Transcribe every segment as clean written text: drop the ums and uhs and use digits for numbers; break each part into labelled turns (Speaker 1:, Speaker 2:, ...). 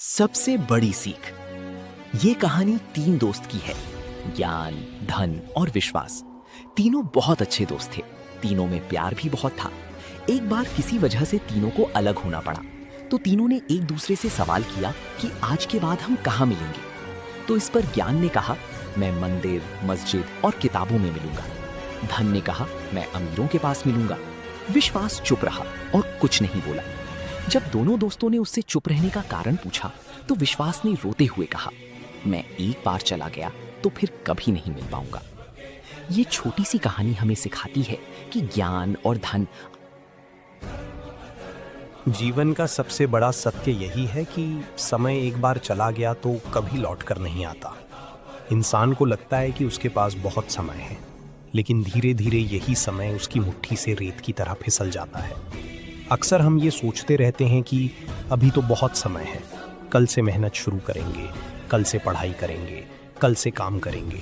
Speaker 1: सबसे बड़ी सीख। ये कहानी तीन दोस्त की है, ज्ञान, धन और विश्वास। तीनों बहुत अच्छे दोस्त थे, तीनों में प्यार भी बहुत था। एक बार किसी वजह से तीनों को अलग होना पड़ा, तो तीनों ने एक दूसरे से सवाल किया कि आज के बाद हम कहाँ मिलेंगे। तो इस पर ज्ञान ने कहा, मैं मंदिर, मस्जिद और किताबों में मिलूंगा। धन ने कहा, मैं अमीरों के पास मिलूंगा। विश्वास चुप रहा और कुछ नहीं बोला। जब दोनों दोस्तों ने उससे चुप रहने का कारण पूछा, तो विश्वास ने रोते हुए कहा, मैं एक बार चला गया तो फिर कभी नहीं मिल पाऊंगा। ये छोटी सी कहानी हमें सिखाती है कि ज्ञान और धन।
Speaker 2: जीवन का सबसे बड़ा सत्य यही है कि समय एक बार चला गया तो कभी लौट कर नहीं आता। इंसान को लगता है कि उसके पास बहुत समय है, लेकिन धीरे धीरे यही समय उसकी मुट्ठी से रेत की तरह फिसल जाता है। अक्सर हम ये सोचते रहते हैं कि अभी तो बहुत समय है, कल से मेहनत शुरू करेंगे, कल से पढ़ाई करेंगे, कल से काम करेंगे,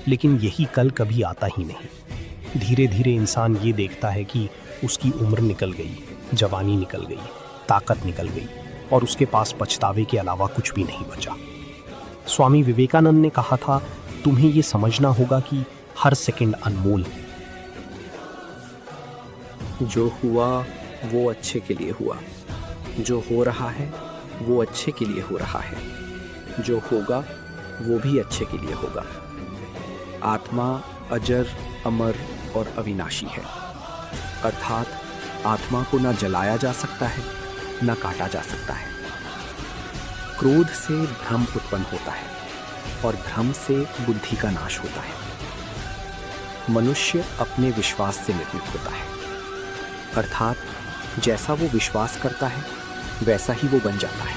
Speaker 2: लेकिन यही कल कभी आता ही नहीं। धीरे धीरे इंसान ये देखता है कि उसकी उम्र निकल गई, जवानी निकल गई, ताकत निकल गई और उसके पास पछतावे के अलावा कुछ भी नहीं बचा। स्वामी विवेकानंद ने कहा था, तुम्हें ये समझना होगा कि हर सेकंड अनमोल है।
Speaker 3: जो हुआ वो अच्छे के लिए हुआ, जो हो रहा है वो अच्छे के लिए हो रहा है, जो होगा वो भी अच्छे के लिए होगा। आत्मा अजर, अमर और अविनाशी है, अर्थात आत्मा को ना जलाया जा सकता है, ना काटा जा सकता है। क्रोध से भ्रम उत्पन्न होता है और भ्रम से बुद्धि का नाश होता है। मनुष्य अपने विश्वास से निर्मित होता है, अर्थात जैसा वो विश्वास करता है वैसा ही वो बन जाता है।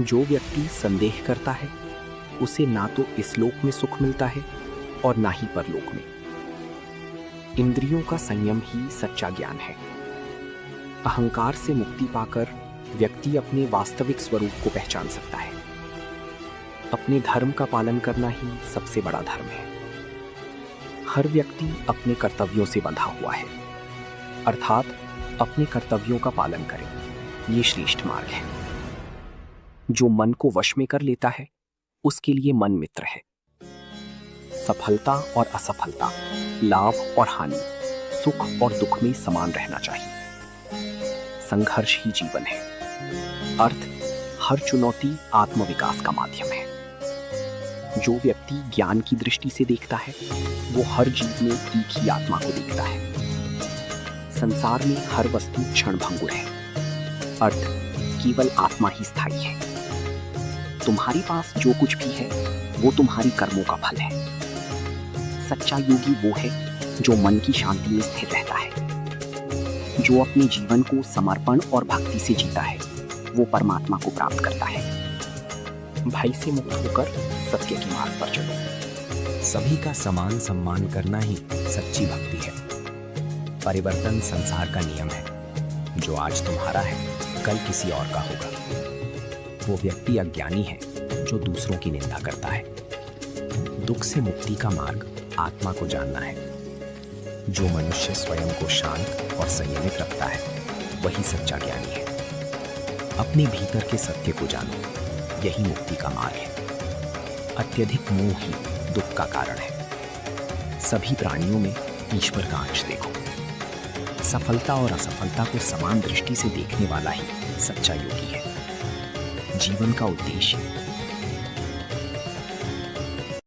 Speaker 3: जो व्यक्ति संदेह करता है उसे ना तो इस लोक में सुख मिलता है और ना ही परलोक में। इंद्रियों का संयम ही सच्चा ज्ञान है। अहंकार से मुक्ति पाकर व्यक्ति अपने वास्तविक स्वरूप को पहचान सकता है। अपने धर्म का पालन करना ही सबसे बड़ा धर्म है। हर व्यक्ति अपने कर्तव्यों से बंधा हुआ है, अर्थात अपने कर्तव्यों का पालन करें। ये श्रेष्ठ मार्ग है। जो मन को वश में कर लेता है उसके लिए मन मित्र है। सफलता और असफलता, लाभ और हानि, सुख और दुख में समान रहना चाहिए। संघर्ष ही जीवन है। अर्थ, हर चुनौती आत्मविकास का माध्यम है। जो व्यक्ति ज्ञान की दृष्टि से देखता है वो हर जीव में एक ही आत्मा को देखता है। संसार में हर वस्तु क्षणभंगुर है, अर्थ केवल आत्मा ही स्थायी है। तुम्हारे पास जो कुछ भी है वो तुम्हारी कर्मों का फल है। सच्चा योगी वो है जो मन की शांति में स्थिर रहता है। जो अपने जीवन को समर्पण और भक्ति से जीता है वो परमात्मा को प्राप्त करता है। भय से मुक्त होकर सत्य के मार्ग पर चलो।
Speaker 4: सभी का समान सम्मान करना ही सच्ची भक्ति है। परिवर्तन संसार का नियम है। जो आज तुम्हारा है कल किसी और का होगा। वो व्यक्ति अज्ञानी है जो दूसरों की निंदा करता है। दुख से मुक्ति का मार्ग आत्मा को जानना है। जो मनुष्य स्वयं को शांत और संयमित रखता है वही सच्चा ज्ञानी है। अपने भीतर के सत्य को जानो, यही मुक्ति का मार्ग है। अत्यधिक मोह ही दुख का कारण है। सभी प्राणियों में ईश्वर का अंश देखो। सफलता और असफलता को समान दृष्टि से देखने वाला ही सच्चा योगी है। जीवन का उद्देश्य